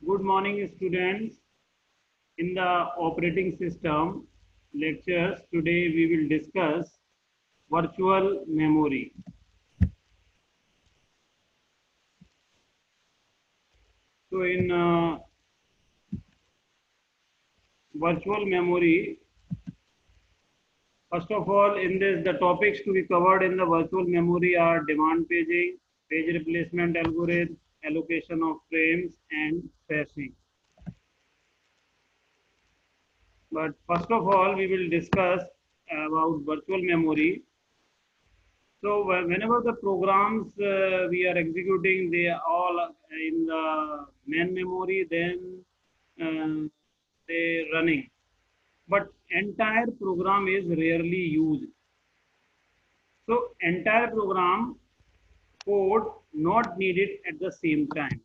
Good morning, students. In the operating system lectures, today we will discuss virtual memory. So, in virtual memory, first of all, in this, the topics to be covered in the virtual memory are demand paging, page replacement algorithm, allocation of frames, and caching. But first of all, we will discuss about virtual memory. So whenever the programs we are executing, they are all in the main memory, then they running. But entire program is rarely used. So entire program code not needed at the same time.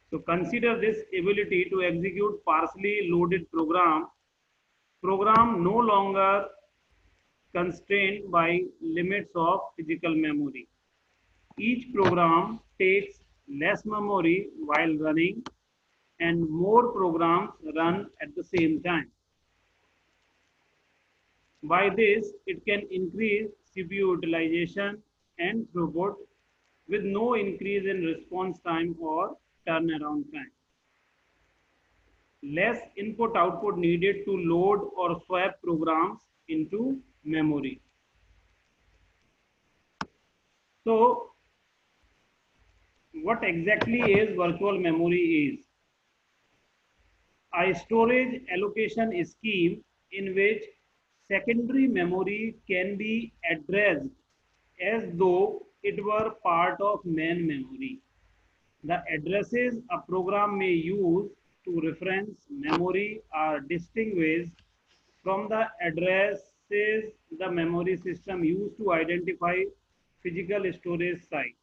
So consider this ability to execute partially loaded program no longer constrained by limits of physical memory. Each program takes less memory while running and more programs run at the same time. By this, it can increase CPU utilization and throughput with no increase in response time or turnaround time. Less input output needed to load or swap programs into memory. So, what exactly is virtual memory is? A storage allocation scheme in which secondary memory can be addressed as though it were part of main memory. The addresses a program may use to reference memory are distinguished from the addresses the memory system used to identify physical storage sites,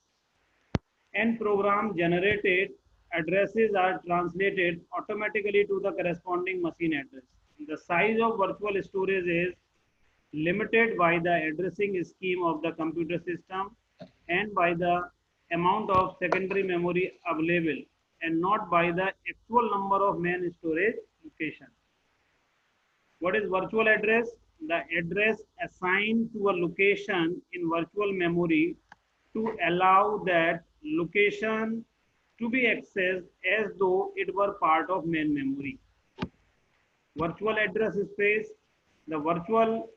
and program generated addresses are translated automatically to the corresponding machine address. The size of virtual storage is limited by the addressing scheme of the computer system and by the amount of secondary memory available and not by the actual number of main storage locations. What is virtual address? The address assigned to a location in virtual memory to allow that location to be accessed as though it were part of main memory. Virtual address space, the virtual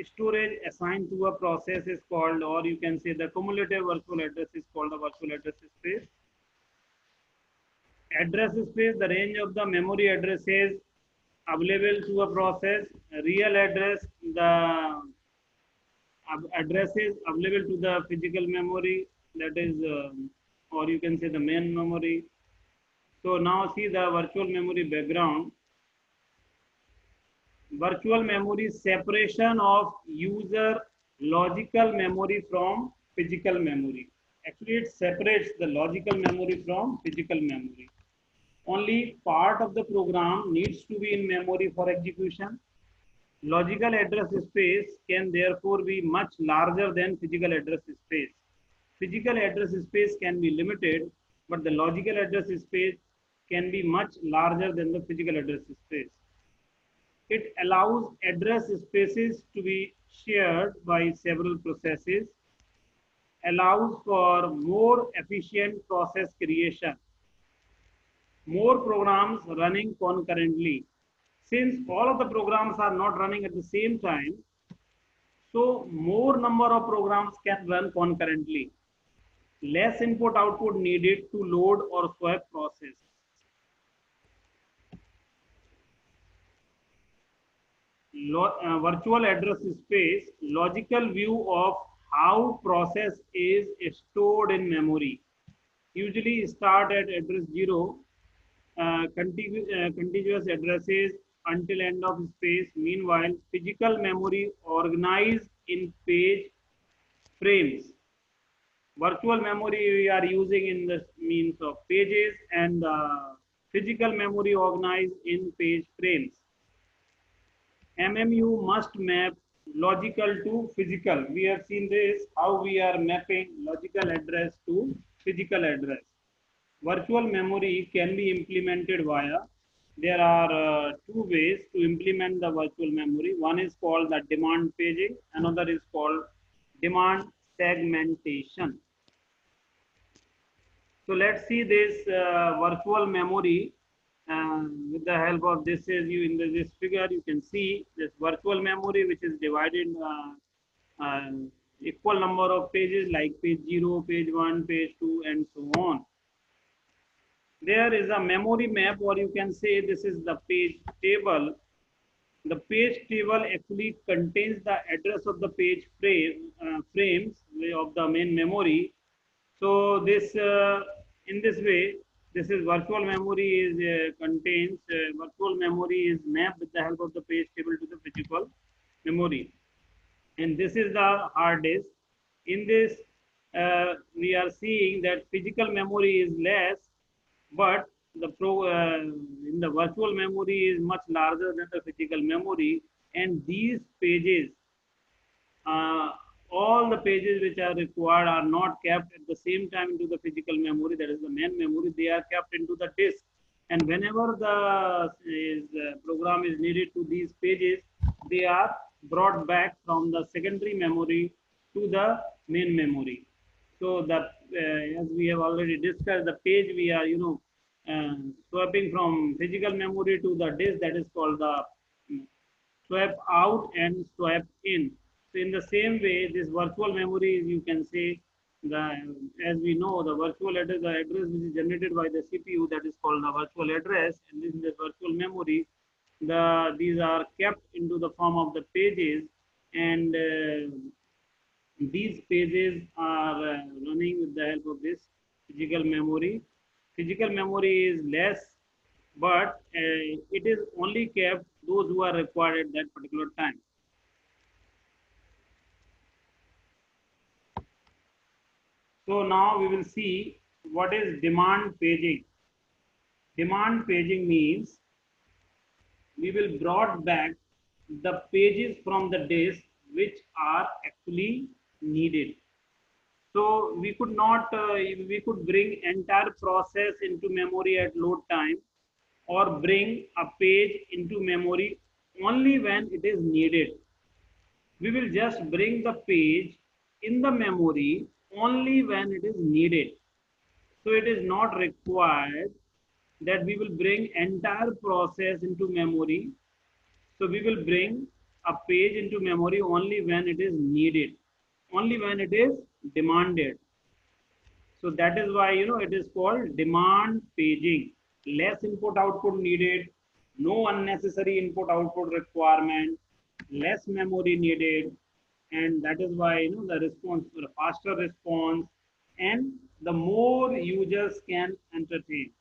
storage assigned to a process is called, or you can say the cumulative virtual address is called the virtual address space. Address space, the range of the memory addresses available to a process. Real address, the addresses available to the physical memory, that is, or you can say the main memory. So now see the virtual memory background. Virtual memory separation of user logical memory from physical memory. Actually, it separates the logical memory from physical memory. Only part of the program needs to be in memory for execution. Logical address space can therefore be much larger than physical address space. Physical address space can be limited, but the logical address space can be much larger than the physical address space. It allows address spaces to be shared by several processes, allows for more efficient process creation, more programs running concurrently. Since all of the programs are not running at the same time, so more number of programs can run concurrently. Less input output needed to load or swap process. Virtual address space, logical view of how process is stored in memory. Usually start at address 0, contiguous addresses until end of space. Meanwhile, physical memory organized in page frames. Virtual memory we are using in the means of pages, and physical memory organized in page frames. MMU must map logical to physical. We have seen this, how we are mapping logical address to physical address. Virtual memory can be implemented via, there are two ways to implement the virtual memory. One is called the demand paging, another is called demand segmentation. So let's see this virtual memory with the help of this is you in this figure you can see this virtual memory which is divided equal number of pages like page 0, page 1, page 2 and so on. There is a memory map, or you can say this is the page table. The page table actually contains the address of the page frames of the main memory. So this in this way, this is virtual memory is contains virtual memory is mapped with the help of the page table to the physical memory, and this is the hard disk. In this, we are seeing that physical memory is less, but in the virtual memory is much larger than the physical memory, and these pages uh, all the pages which are required are not kept at the same time into the physical memory, that is the main memory. They are kept into the disk, and whenever the program is needed to these pages, they are brought back from the secondary memory to the main memory. So the as we have already discussed, the page we are swapping from physical memory to the disk, that is called the swap out and swap in. So in the same way, this virtual memory is, you can say, the as we know, the virtual address, the address which is generated by the CPU, that is called the virtual address, and this is the virtual memory. These are kept into the form of the pages, and these pages are running with the help of this physical memory. Physical memory is less, but it is only kept those who are required at that particular time. So now we will see what is demand paging. Demand paging means we will brought back the pages from the disk which are actually needed. So we could not, we could bring entire process into memory at load time, or bring a page into memory only when it is needed. We will just bring the page in the memory only when it is needed. So it is not required that we will bring entire process into memory. So we will bring a page into memory only when it is needed, only when it is demanded. So that is why it is called demand paging. Less input output needed, no unnecessary input output requirement, less memory needed, and that is why the response, the faster response, and the more users can entertain.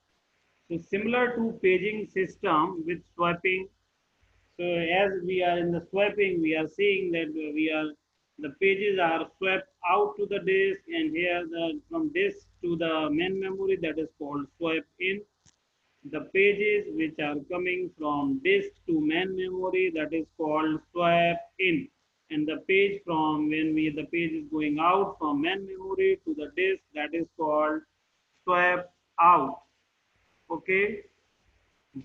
So similar to paging system with swapping. So as we are in the swapping, we are seeing that the pages are swapped out to the disk, and here from disk to the main memory, that is called swap in. The pages which are coming from disk to main memory, that is called swap in. And the page from the page is going out from main memory to the disk, that is called swap out. Okay,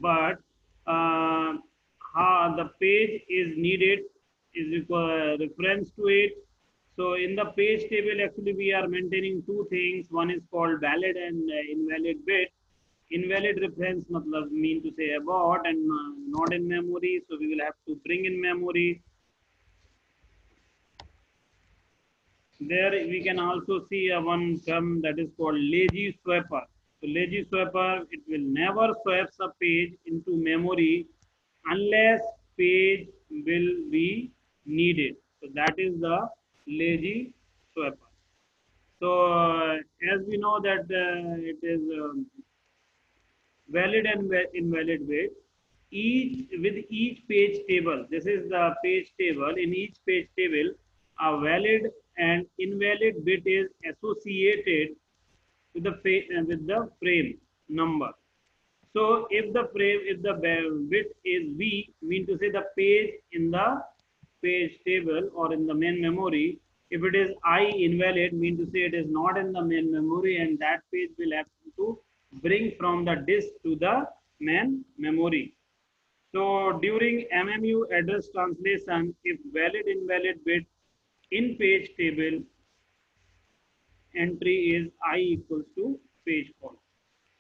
but how the page is needed is reference to it. So in the page table, actually we are maintaining two things. One is called valid and invalid bit. Invalid reference matlab mean to say about and not in memory. So we will have to bring in memory. There we can also see one term that is called lazy swapper. So lazy swapper, it will never swaps a page into memory unless page will be needed. So that is the lazy swapper. So as we know that it is valid and invalid bit. Each page table, this is the page table. In each page table, a valid and invalid bit is associated with the frame number. So if the bit is V, mean to say the page in the page table or in the main memory. If it is I invalid, mean to say it is not in the main memory, and that page will have to bring from the disk to the main memory. So during MMU address translation, if valid invalid bit in page table entry is I equals to page fault.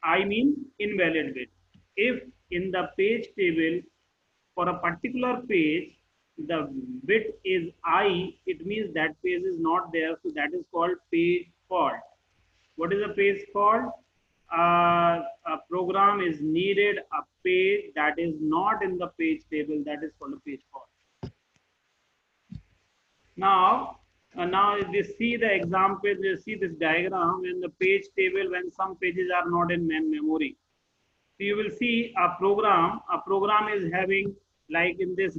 I mean invalid bit. If in the page table for a particular page the bit is I, it means that page is not there. So that is called page fault. What is a page fault? A program is needed a page that is not in the page table, that is called a page fault. Now, now you see the example, you see this diagram in the page table when some pages are not in main memory. So you will see a program is having, like in this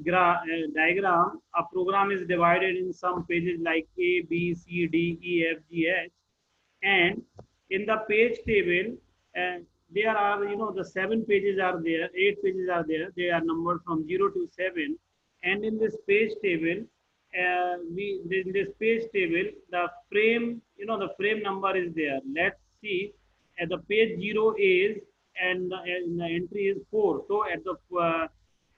diagram, a program is divided in some pages like A, B, C, D, E, F, G, H. And in the page table, there are, the 7 pages are there, 8 pages are there. They are numbered from 0 to 7. And in this page table, in this page table, the frame, the frame number is there. Let's see, at the page 0 is, and the entry is 4. So at the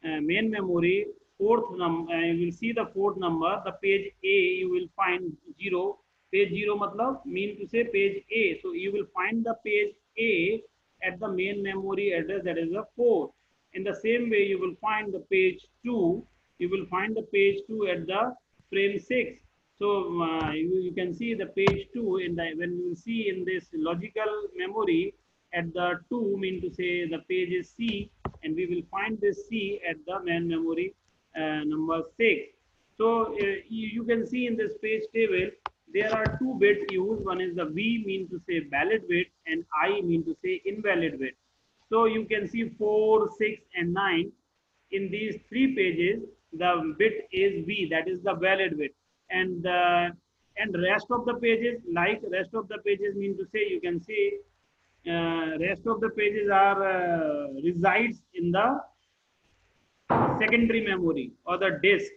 main memory, fourth number, you will see the fourth number, the page A, you will find 0. Page 0 matlab mean to say page A. So you will find the page A at the main memory address, that is a 4. In the same way, you will find the page 2. You will find the page 2 at the frame 6. So you can see the page 2 in the, when you see in this logical memory at the 2 mean to say the page is C, and we will find this C at the main memory number 6. So you can see in this page table there are 2 bits used. One is the V mean to say valid bit, and I mean to say invalid bit. So you can see 4, 6, and 9. In these 3 pages, the bit is V, that is the valid bit, and rest of the pages, like rest of the pages mean to say, you can see rest of the pages are resides in the secondary memory or the disk.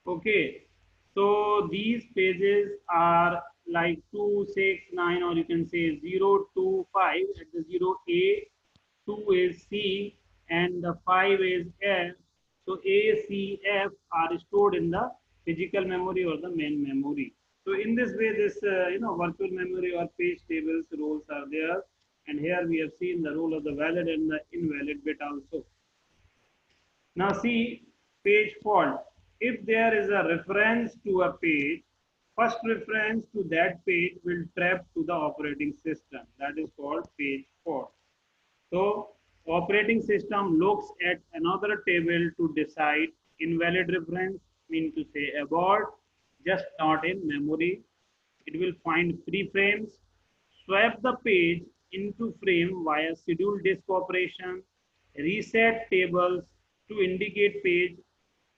Okay, so these pages are like 2, 6, 9, or you can say 0, 2, 5. At the 0 A, 2 is C, and the 5 is F. So A, C, F are stored in the physical memory or the main memory. So in this way, this virtual memory or page tables roles are there. And here we have seen the role of the valid and the invalid bit also. Now see page fault. If there is a reference to a page, first reference to that page will trap to the operating system. That is called page fault. So operating system looks at another table to decide invalid reference, mean to say abort, just not in memory. It will find free frames, swap the page into frame via scheduled disk operation, reset tables to indicate page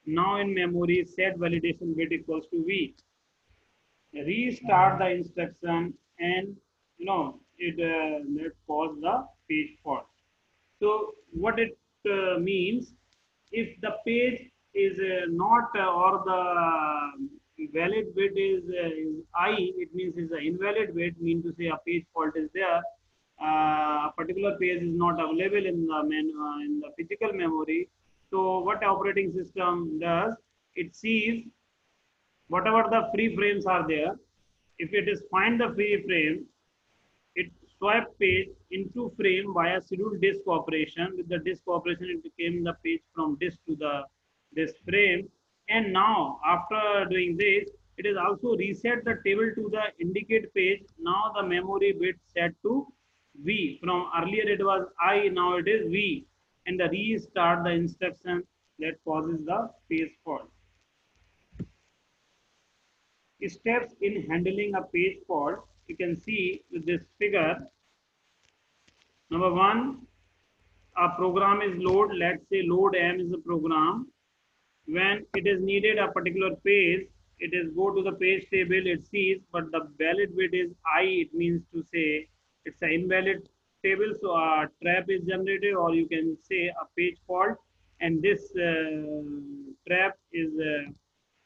now in memory, set validation bit equals to V. Restart the instruction, and it cause the page fault. So what it means, if the page is not or the valid bit is I, it means is an invalid bit, mean to say a page fault is there. A particular page is not available in the physical memory. So what operating system does, it sees whatever the free frames are there. If it is find the free frame, it swap page into frame via scheduled disk operation. With the disk operation, it became the page from disk to the disk frame. And now after doing this, it is also reset the table to the indicate page. Now the memory bit set to V. From earlier it was I, now it is V. And the restart the instruction that causes the page fault. Steps in handling a page fault, you can see with this figure. Number 1, a program is load. Let's say load M is a program. When it is needed a particular page, it is go to the page table, it sees, but the valid bit is I, it means to say it's an invalid table. So a trap is generated, or you can say a page fault, and this trap is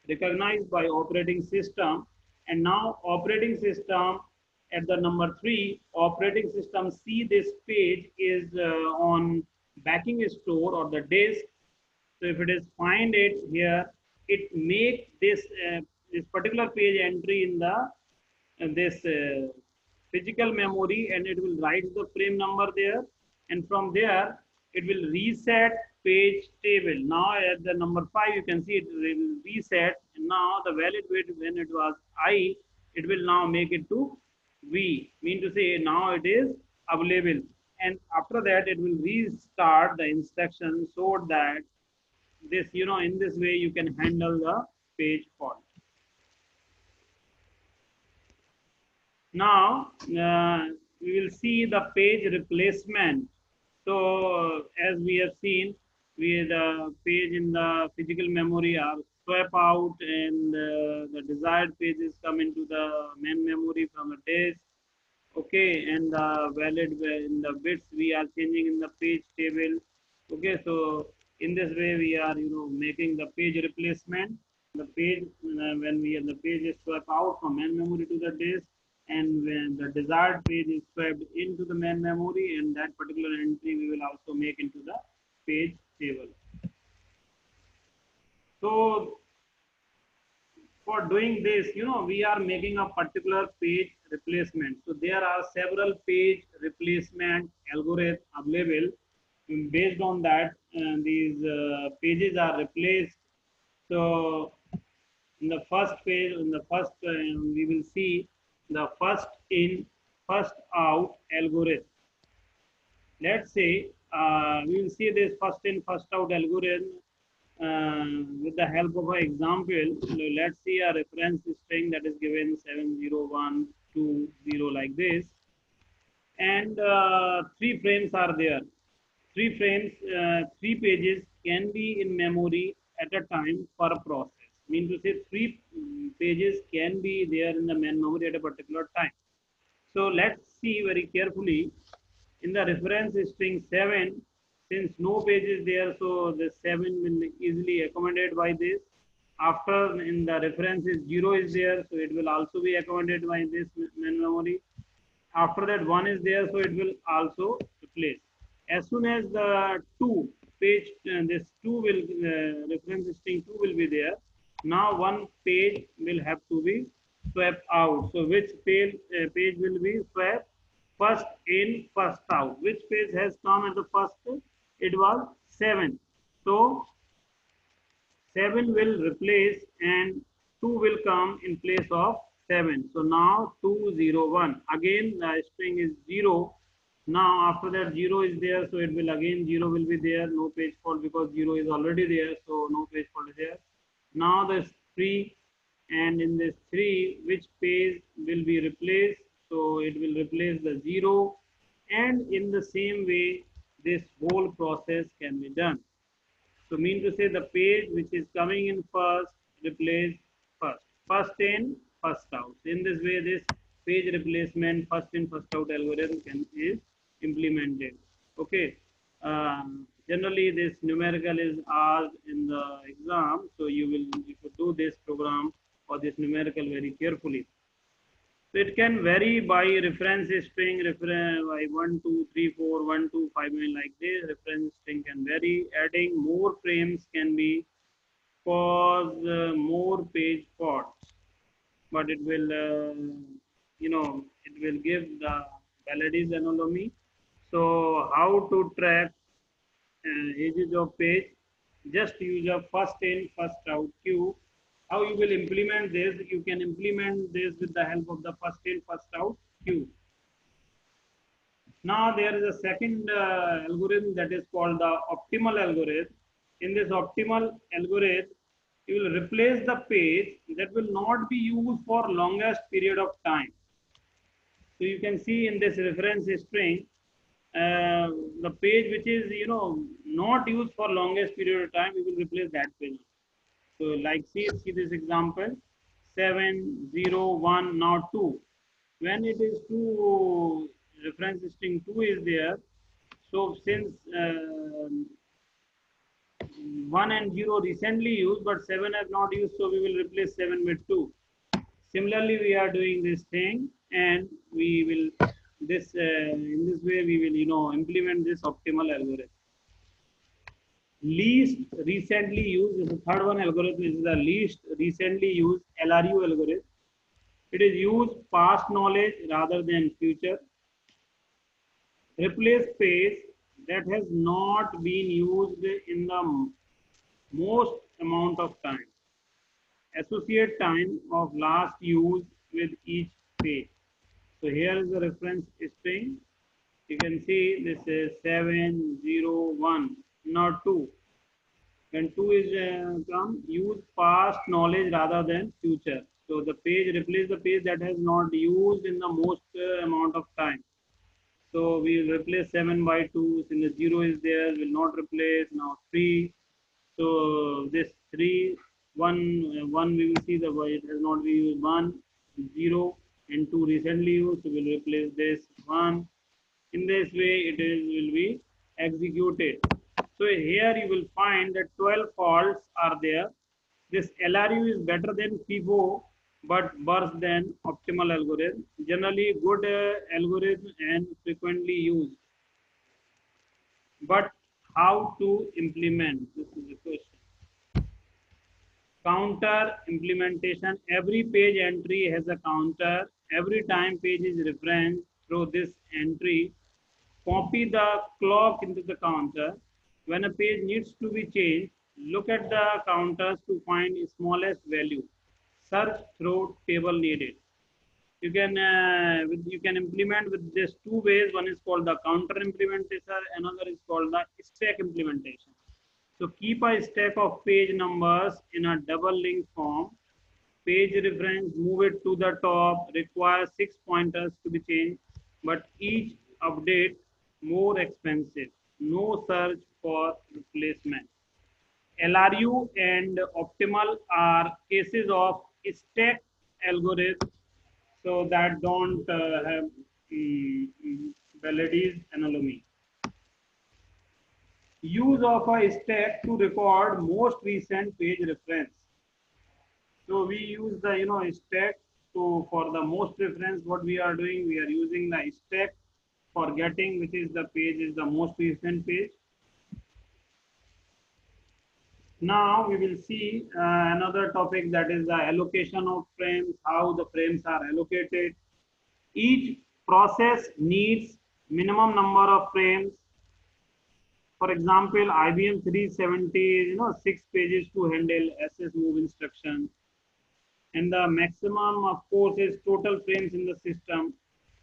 recognized by operating system. And now operating system at the number 3, operating system see this page is on backing store or the disk. So if it is find it here, it make this particular page entry in the this physical memory, and it will write the frame number there, and from there it will reset page table. Now at the number 5 you can see it will reset, and now the valid weight when it was I, it will now make it to V, mean to say now it is available, and after that it will restart the instruction so that this, in this way you can handle the page fault. Now, we will see the page replacement. So, as we have seen, the page in the physical memory are swap out, and the desired pages come into the main memory from the disk. Okay, and the valid in the bits we are changing in the page table. Okay, so in this way we are, making the page replacement. The page when the page is swapped out from main memory to the disk, and when the desired page is swapped into the main memory, and that particular entry we will also make into the page table. So for doing this, we are making a particular page replacement. So there are several page replacement algorithms available. Based on that, these pages are replaced. So in the first page, we will see the first in, first out algorithm. Let's say we will see this first in, first out algorithm with the help of an example. Let's see a reference string that is given 70120 like this, and 3 frames are there. 3 frames, 3 pages can be in memory at a time per process. Mean to say 3 pages can be there in the main memory at a particular time. So let's see very carefully. In the reference string 7, since no page is there, so the 7 will easily accommodate by this. After in the reference is 0 is there, so it will also be accommodated by this main memory. After that 1 is there, so it will also replace. As soon as the 2 page, this 2 will reference string 2 will be there. Now one page will have to be swapped out. So which page will be swapped? First in, first out. Which page has come at the first? It was 7. So 7 will replace, and 2 will come in place of 7. So now 201. Again the string is 0. Now after that 0 is there, so it will again 0 will be there. No page fault because 0 is already there, so no page fault is there. Now there's 3, and in this 3, which page will be replaced? So it will replace the 0, and in the same way this whole process can be done. So mean to say the page which is coming in first replace first. First in, first out. In this way this page replacement first in, first out algorithm is implemented. Okay. Generally this numerical is asked in the exam, so you should do this program or this numerical very carefully. So it can vary by reference string, by 1, 2, 3, 4, 1, 2, 5, like this. Reference string can vary. Adding more frames can be cause more page faults, but it will, it will give the Valadis anomaly. So how to track ages of page? Just use a first in, first out queue. How you will implement this? You can implement this with the help of the first in, first out queue. Now there is a second algorithm that is called the optimal algorithm. In this optimal algorithm, you will replace the page that will not be used for longest period of time. So you can see in this reference string, the page which is not used for longest period of time, we will replace that page. So like see this example, 7, 0, 1, now 2. When it is 2, reference string 2 is there. So since 1 and 0 recently used, but 7 has not used, so we will replace 7 with 2. Similarly, we are doing this thing, and we will in this way we will implement this optimal algorithm. Least recently used, this is the third one algorithm, is the least recently used LRU algorithm. It is used past knowledge rather than future. Replace page that has not been used in the most amount of time. Associate time of last use with each page. So here is the reference string. You can see this is 701, not 2. When 2 is come, use past knowledge rather than future. So the page, replace the page that has not used in the most amount of time. So we will replace 7 by 2. Since the 0 is there, will not replace. Now 3. So this 3, 1, 1 we will see the it has not been used. 1, 0, and 2 recently used. So we'll replace this 1. In this way, it will be executed. So here you will find that 12 faults are there. This LRU is better than FIFO, but worse than optimal algorithm. Generally, good algorithm and frequently used. But how to implement? This is the question. Counter implementation. Every page entry has a counter. Every time page is referenced through this entry, copy the clock into the counter. When a page needs to be changed, look at the counters to find the smallest value. Search through table needed. You can implement with this two ways. One is called the counter implementation. Another is called the stack implementation. So keep a stack of page numbers in a double link form. Page reference, move it to the top. Requires 6 pointers to be changed, but each update more expensive. No search for replacement. LRU and optimal are cases of stack algorithm, so that don't have Validy's anomaly. Use of a stack to record most recent page reference. So we use the stack to for the most reference. What we are doing, we are using the stack for getting which is the page is the most recent page. Now we will see another topic, that is the allocation of frames, how the frames are allocated. Each process needs minimum number of frames. For example, IBM 370 is 6 pages to handle SS move instruction. And the maximum, of course, is total frames in the system.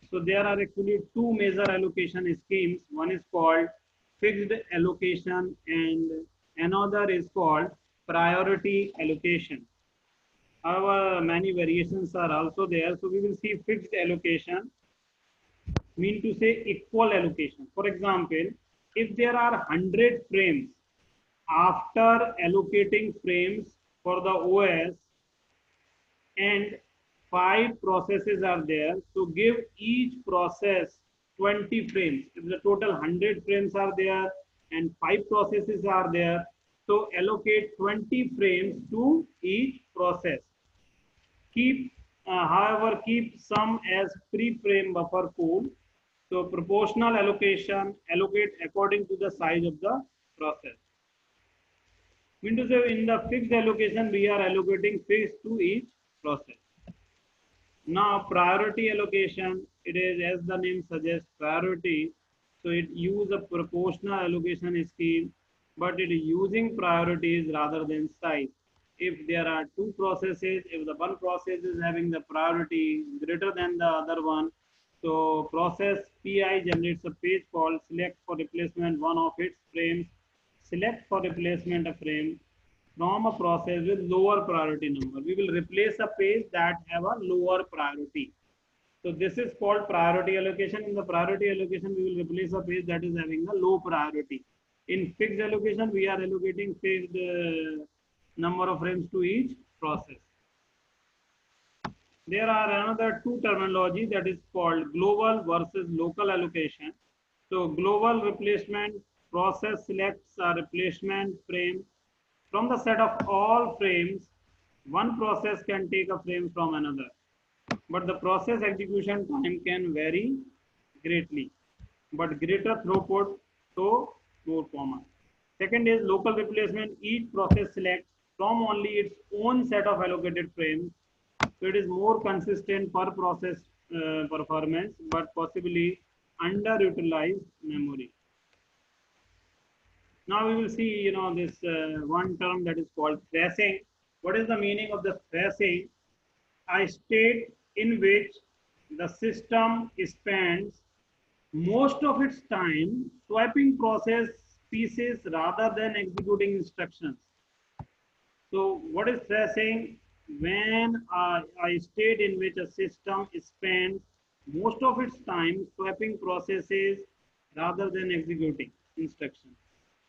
So there are actually two major allocation schemes. One is called fixed allocation and another is called priority allocation. However, many variations are also there. So we will see fixed allocation, mean to say equal allocation. For example, if there are 100 frames, after allocating frames for the OS, and 5 processes are there, so give each process 20 frames. If the total 100 frames are there and 5 processes are there, so allocate 20 frames to each process. However, keep some as pre-frame buffer pool. So proportional allocation, allocate according to the size of the process. Mean to say, in the fixed allocation, we are allocating fixed to each process. Now, priority allocation, it is as the name suggests, priority. So it uses a proportional allocation scheme, but it is using priorities rather than size. If there are 2 processes, if the one process is having the priority greater than the other one, so process PI generates a page called select for replacement one of its frames. Select for replacement a frame from a process with lower priority number. We will replace a page that have a lower priority. So this is called priority allocation. In the priority allocation, we will replace a page that is having a low priority. In fixed allocation, we are allocating fixed number of frames to each process. There are another two terminology, that is called global versus local allocation. So global replacement process selects a replacement frame from the set of all frames. One process can take a frame from another. but the process execution time can vary greatly, but greater throughput, so more common. Second is local replacement. Each process selects from only its own set of allocated frames, so it is more consistent per process performance, but possibly underutilized memory. Now we will see, this one term that is called thrashing. What is the meaning of the thrashing? A state in which the system spends most of its time swapping process pieces rather than executing instructions. So what is thrashing? When a state in which a system spends most of its time swapping processes rather than executing instructions.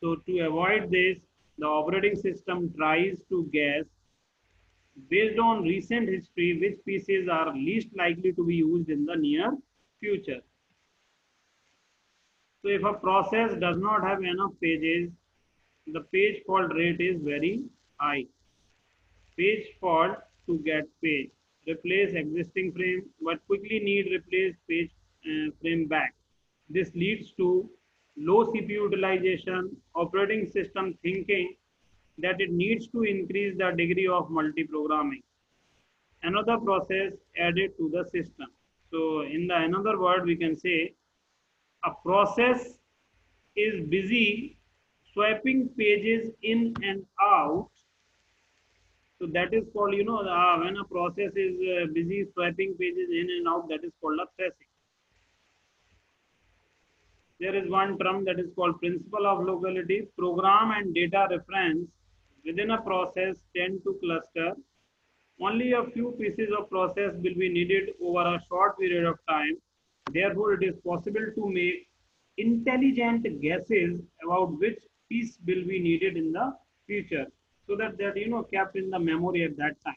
So to avoid this, the operating system tries to guess based on recent history which pieces are least likely to be used in the near future. So if a process does not have enough pages, the page fault rate is very high. Page fault to get page. Replace existing frame but quickly need replace page frame back. This leads to low CPU utilization, operating system thinking that it needs to increase the degree of multi-programming. Another process added to the system. So in the another word, we can say a process is busy swapping pages in and out. So that is called, when a process is busy swapping pages in and out, that is called a thrashing. There is one term that is called principle of locality. Program and data reference within a process tend to cluster. Only a few pieces of process will be needed over a short period of time. Therefore, it is possible to make intelligent guesses about which piece will be needed in the future, so that kept in the memory at that time.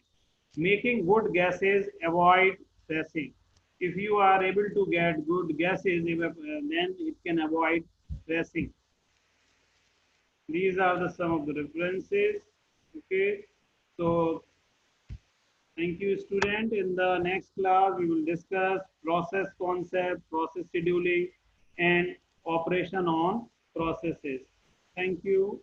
Making good guesses, avoid stressing. If you are able to get good guesses, then it can avoid stressing. These are the some of the references. Okay, so thank you, student. In the next class, we will discuss process concept, process scheduling, and operation on processes. Thank you.